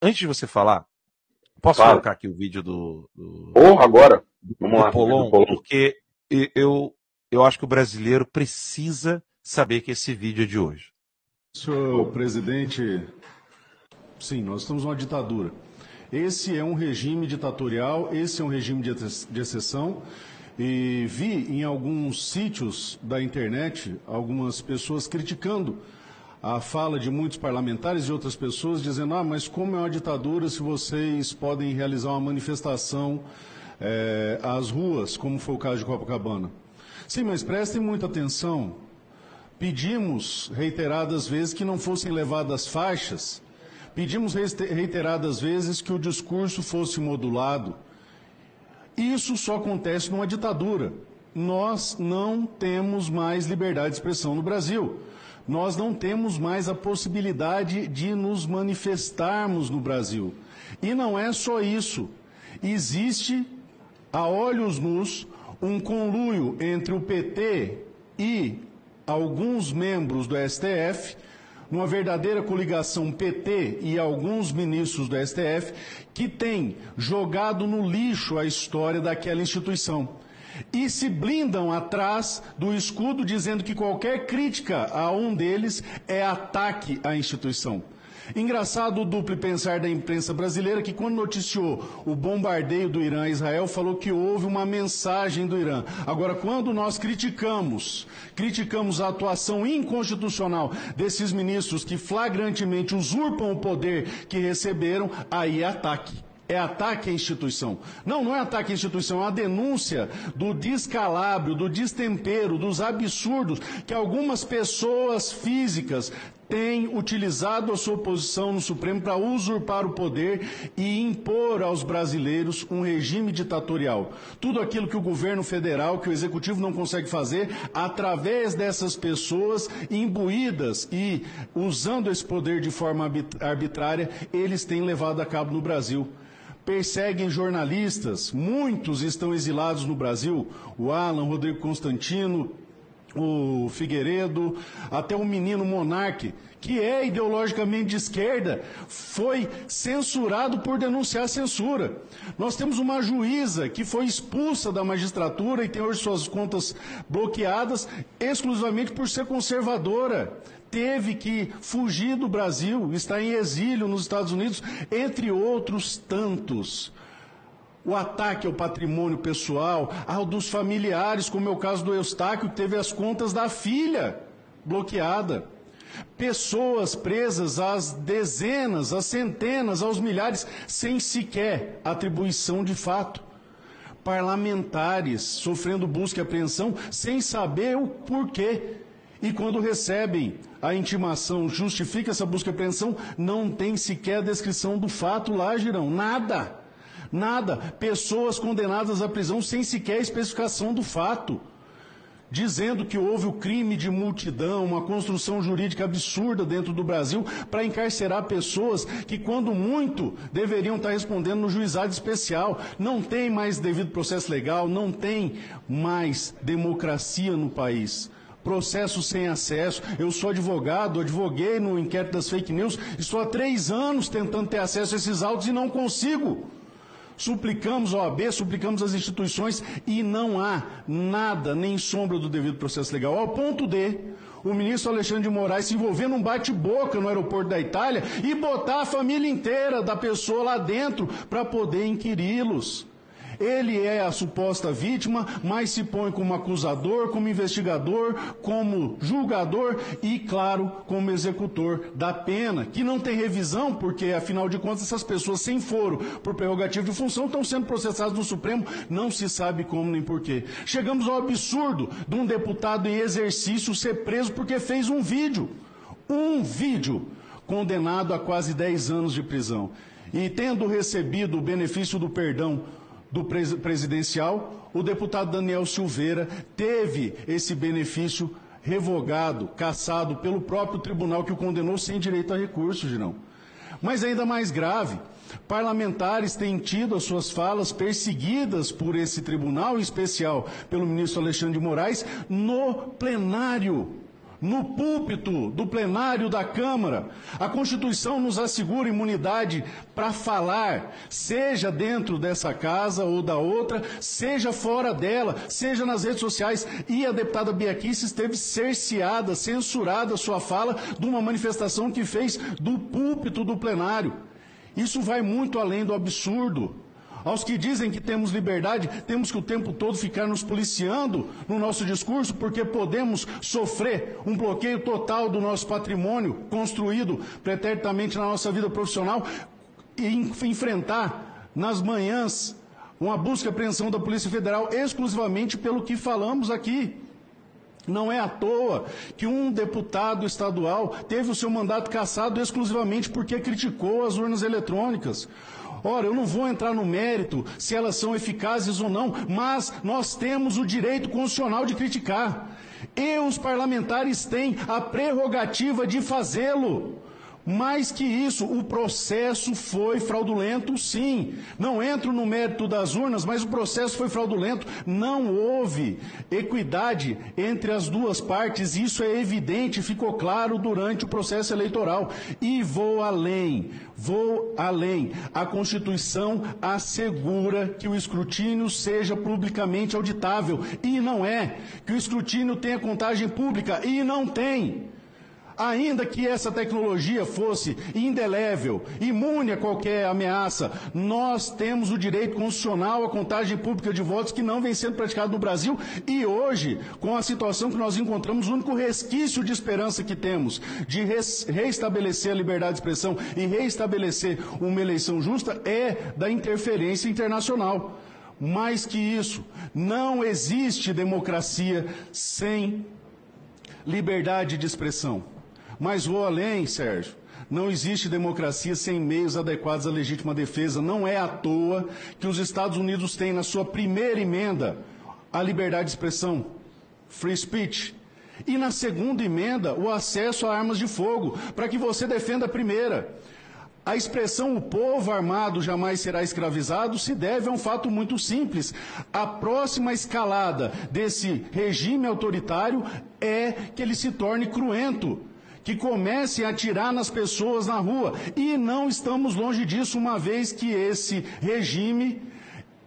antes de você falar, posso Fala. colocar aqui o vídeo do Agora. Vamos lá. Polon, porque eu acho que o brasileiro precisa saber que esse vídeo é de hoje. Senhor presidente, sim, nós estamos numa ditadura. Esse é um regime ditatorial, esse é um regime de exceção. E vi em alguns sítios da internet algumas pessoas criticando a fala de muitos parlamentares e outras pessoas, dizendo: mas como é uma ditadura se vocês podem realizar uma manifestação às ruas, como foi o caso de Copacabana? Sim, mas prestem muita atenção. Pedimos reiteradas vezes que não fossem levadas faixas, pedimos reiteradas vezes que o discurso fosse modulado. Isso só acontece numa ditadura. Nós não temos mais liberdade de expressão no Brasil. Nós não temos mais a possibilidade de nos manifestarmos no Brasil. E não é só isso. Existe, a olhos nus, um conluio entre o PT e alguns membros do STF, numa verdadeira coligação PT e alguns ministros do STF, que têm jogado no lixo a história daquela instituição. E se blindam atrás do escudo dizendo que qualquer crítica a um deles é ataque à instituição. Engraçado o duplo pensar da imprensa brasileira, que quando noticiou o bombardeio do Irã a Israel, falou que houve uma mensagem do Irã. Agora, quando nós criticamos a atuação inconstitucional desses ministros que flagrantemente usurpam o poder que receberam, aí é ataque. É ataque à instituição. Não é ataque à instituição, é uma denúncia do descalabro, do destempero, dos absurdos que algumas pessoas físicas têm utilizado a sua posição no Supremo para usurpar o poder e impor aos brasileiros um regime ditatorial. Tudo aquilo que o governo federal, que o executivo não consegue fazer, através dessas pessoas imbuídas e usando esse poder de forma arbitrária, eles têm levado a cabo no Brasil. Perseguem jornalistas, muitos estão exilados no Brasil, o Alan, o Rodrigo Constantino, o Figueiredo, até o menino Monarque, que é ideologicamente de esquerda, foi censurado por denunciar censura. Nós temos uma juíza que foi expulsa da magistratura e tem hoje suas contas bloqueadas exclusivamente por ser conservadora. Teve que fugir do Brasil, está em exílio nos Estados Unidos, entre outros tantos. O ataque ao patrimônio pessoal, ao dos familiares, como é o caso do Eustáquio, que teve as contas da filha bloqueadas. Pessoas presas às dezenas, às centenas, aos milhares, sem sequer atribuição de fato. Parlamentares sofrendo busca e apreensão sem saber o porquê. E quando recebem a intimação, justifica essa busca e apreensão, não tem sequer a descrição do fato lá, Girão. Nada. Nada. Pessoas condenadas à prisão sem sequer a especificação do fato. Dizendo que houve o crime de multidão, uma construção jurídica absurda dentro do Brasil para encarcerar pessoas que, quando muito, deveriam estar respondendo no juizado especial. Não tem mais devido processo legal, não tem mais democracia no país. Processo sem acesso. Eu sou advogado, advoguei no inquérito das fake news, estou há 3 anos tentando ter acesso a esses autos e não consigo. Suplicamos a OAB, suplicamos as instituições e não há nada, nem sombra do devido processo legal. Ao ponto de o ministro Alexandre de Moraes se envolver num bate-boca no aeroporto da Itália e botar a família inteira da pessoa lá dentro para poder inquiri-los. Ele é a suposta vítima, mas se põe como acusador, como investigador, como julgador e, claro, como executor da pena, que não tem revisão, porque, afinal de contas, essas pessoas sem foro por prerrogativa de função estão sendo processadas no Supremo, não se sabe como nem porquê. Chegamos ao absurdo de um deputado em exercício ser preso porque fez um vídeo, condenado a quase 10 anos de prisão. E tendo recebido o benefício do perdão do presidencial, o deputado Daniel Silveira teve esse benefício revogado, cassado pelo próprio tribunal que o condenou sem direito a recurso, Girão. Mas ainda mais grave, parlamentares têm tido as suas falas perseguidas por esse tribunal, em especial pelo ministro Alexandre de Moraes, no plenário no púlpito do plenário da Câmara. A Constituição nos assegura imunidade para falar, seja dentro dessa casa ou da outra, seja fora dela, seja nas redes sociais. E a deputada Bia Kicis teve cerceada, censurada sua fala de uma manifestação que fez do púlpito do plenário. Isso vai muito além do absurdo. Aos que dizem que temos liberdade, temos que o tempo todo ficar nos policiando no nosso discurso, porque podemos sofrer um bloqueio total do nosso patrimônio construído preternamente na nossa vida profissional e enfrentar nas manhãs uma busca e apreensão da Polícia Federal exclusivamente pelo que falamos aqui. Não é à toa que um deputado estadual teve o seu mandato cassado exclusivamente porque criticou as urnas eletrônicas. Ora, eu não vou entrar no mérito se elas são eficazes ou não, mas nós temos o direito constitucional de criticar. E os parlamentares têm a prerrogativa de fazê-lo. Mais que isso, o processo foi fraudulento, sim. Não entro no mérito das urnas, mas o processo foi fraudulento. Não houve equidade entre as duas partes. Isso é evidente, ficou claro durante o processo eleitoral. E vou além. A Constituição assegura que o escrutínio seja publicamente auditável. E não é. Que o escrutínio tenha contagem pública. E não tem. Ainda que essa tecnologia fosse indelével, imune a qualquer ameaça, nós temos o direito constitucional à contagem pública de votos que não vem sendo praticado no Brasil. E hoje, com a situação que nós encontramos, o único resquício de esperança que temos de reestabelecer a liberdade de expressão e reestabelecer uma eleição justa é da interferência internacional. Mais que isso, não existe democracia sem liberdade de expressão. Mas vou além, Sérgio. Não existe democracia sem meios adequados à legítima defesa. Não é à toa que os Estados Unidos têm na sua primeira emenda a liberdade de expressão, free speech. E na segunda emenda, o acesso a armas de fogo, para que você defenda a primeira. A expressão "o povo armado jamais será escravizado" se deve a um fato muito simples. A próxima escalada desse regime autoritário é que ele se torne cruento, que comece a atirar nas pessoas na rua. E não estamos longe disso, uma vez que esse regime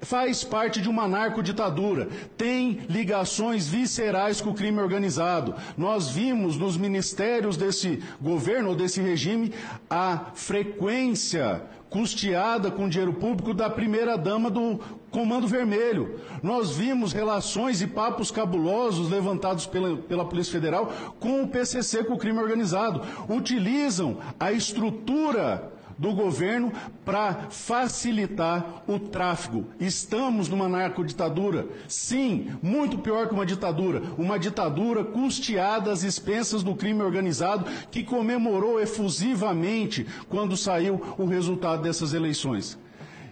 faz parte de uma narcoditadura, tem ligações viscerais com o crime organizado. Nós vimos nos ministérios desse governo, ou desse regime, a frequência custeada com dinheiro público da primeira-dama do Comando Vermelho. Nós vimos relações e papos cabulosos levantados pela Polícia Federal com o PCC, com o crime organizado. Utilizam a estrutura do governo para facilitar o tráfico. Estamos numa narcoditadura? Sim, muito pior que uma ditadura custeada às expensas do crime organizado, que comemorou efusivamente quando saiu o resultado dessas eleições.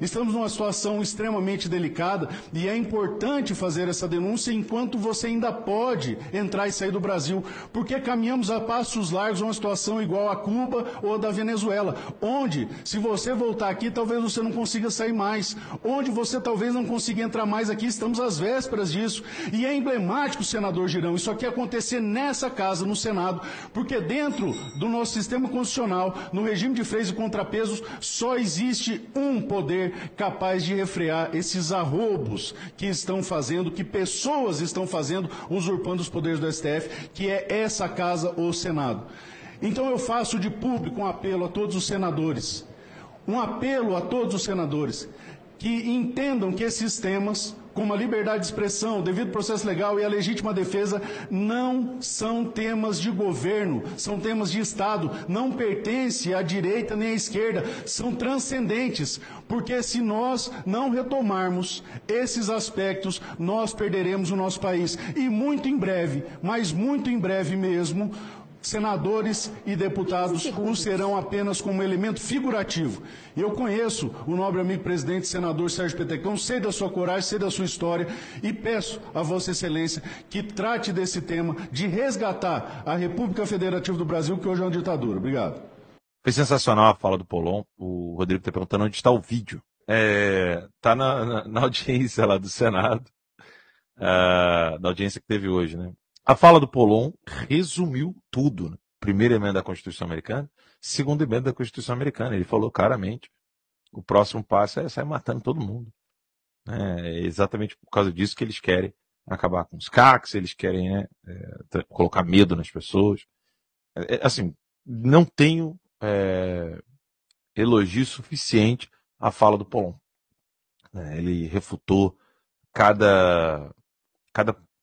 Estamos numa situação extremamente delicada e é importante fazer essa denúncia enquanto você ainda pode entrar e sair do Brasil, porque caminhamos a passos largos a uma situação igual a Cuba ou a da Venezuela, onde, se você voltar aqui, talvez você não consiga sair mais, onde você talvez não consiga entrar mais aqui. Estamos às vésperas disso. E é emblemático, senador Girão, isso aqui acontecer nessa casa, no Senado, porque dentro do nosso sistema constitucional, no regime de freios e contrapesos, só existe um poder capaz de refrear esses arroubos que estão fazendo, que pessoas estão fazendo, usurpando os poderes do STF, que é essa casa, o Senado. Então eu faço de público um apelo a todos os senadores, que entendam que esses temas, como a liberdade de expressão, o devido processo legal e a legítima defesa, não são temas de governo, são temas de Estado, não pertencem à direita nem à esquerda, são transcendentes, porque se nós não retomarmos esses aspectos, nós perderemos o nosso país. E muito em breve, mas muito em breve mesmo, senadores e deputados o serão apenas como elemento figurativo. Eu conheço o nobre amigo presidente senador Sérgio Petecão, sei da sua coragem, sei da sua história e peço a Vossa Excelência que trate desse tema de resgatar a República Federativa do Brasil, que hoje é uma ditadura. Obrigado. Foi sensacional a fala do Polon. O Rodrigo está perguntando onde está o vídeo. Está na audiência lá do Senado, na audiência que teve hoje, né? A fala do Pollon resumiu tudo, né? Primeira emenda da Constituição Americana, segunda emenda da Constituição Americana. Ele falou claramente: o próximo passo é sair matando todo mundo. É exatamente por causa disso que eles querem acabar com os CACs, eles querem, né, colocar medo nas pessoas. Assim, não tenho elogio suficiente à fala do Pollon. Ele refutou cada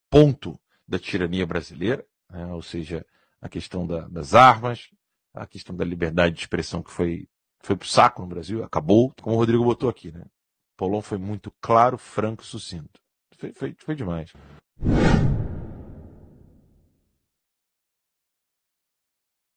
ponto da tirania brasileira, né? Ou seja, a questão das armas, a questão da liberdade de expressão que foi pro saco no Brasil, acabou, como o Rodrigo botou aqui, né? Pollon foi muito claro, franco e sucinto. Foi demais.